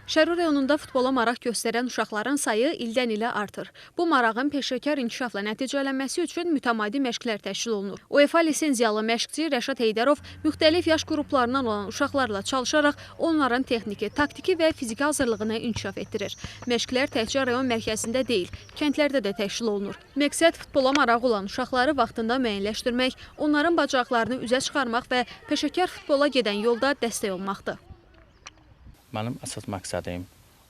Şərur rayonunda futbola maraq göstərən uşaqların sayı ildən-ilə artır. Bu marağın peşəkar inkişafla nəticələnməsi üçün mütəmadi məşqlər təşkil olunur. UEFA lisenziyalı məşqçi Rəşad Heydərov müxtəlif yaş qruplarından olan uşaqlarla çalışaraq onların texniki, taktiki və fiziki hazırlığını inkişaf etdirir. Məşqlər təkcə rayon mərkəzində deyil, kəndlərdə də təşkil olunur. Məqsəd futbola marağı olan uşaqları vaxtında müəyyənləşdirmək, onların bacarıqlarını üzə çıxarmaq və peşəkar futbola gedən yolda dəstək olmaqdır. Mənim əsas məqsədim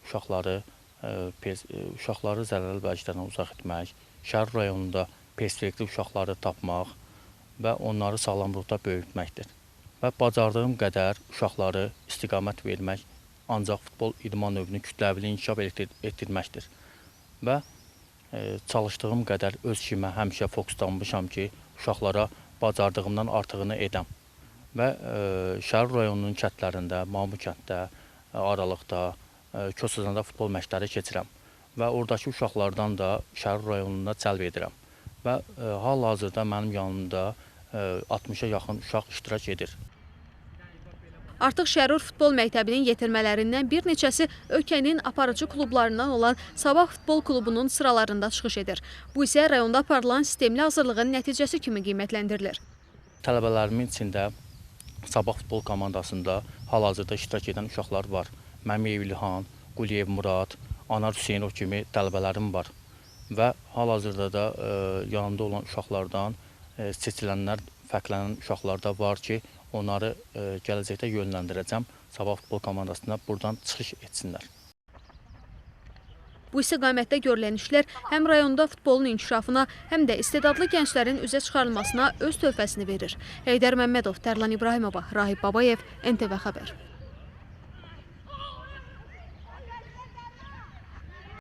uşaqları zərərli vəziyyətlərdən uzaq etmək, Şərur rayonunda perspektiv uşaqları tapmaq və onları sağlam ruhda böyütməkdir. Və bacardığım qədər uşaqları istiqamət vermək, ancaq futbol idman növünü kütləvi inkişaf etdirməkdir. Və çalışdığım qədər öz işimə həmişə fokuslanmışam ki, uşaqlara bacardığımdan artığını edəm. Və Şərur rayonunun kəndlərində, Mamu kənddə, Aralıqda, Köçəzəndə futbol məşqləri keçirəm və oradakı uşaqlardan da Şərur rayonuna cəlb edirəm və hal-hazırda mənim yanımda 60-a yaxın uşaq iştirak edir. Artıq Şərur futbol məktəbinin yetirmələrindən bir neçəsi ölkənin aparıcı klublarından olan Sabah Futbol Klubunun sıralarında çıxış edir. Bu isə rayonda aparılan sistemli hazırlığın nəticəsi kimi qiymətləndirilir. Tələbələrimin içində Sabah futbol komandasında hal-hazırda iştirak edən uşaqlar var. Məmiyev İlhan, Quliyev Murad, Anar Hüseynov kimi tələbələrim var. Və hal-hazırda da yanımda olan uşaqlardan seçilənlər, fərqlənən uşaqlar da var ki, onları gələcəkdə yönləndirəcəm. Sabah futbol komandasına buradan çıxış etsinlər. Bu istiqamətdə görülən işlər həm rayonda futbolun inkişafına, həm də istedadlı gənclərin üzə çıxarılmasına öz töhfəsini verir. Heydər Məmmədov, Tərlan İbrahimova, Rahib Babayev, NTV Xəbər.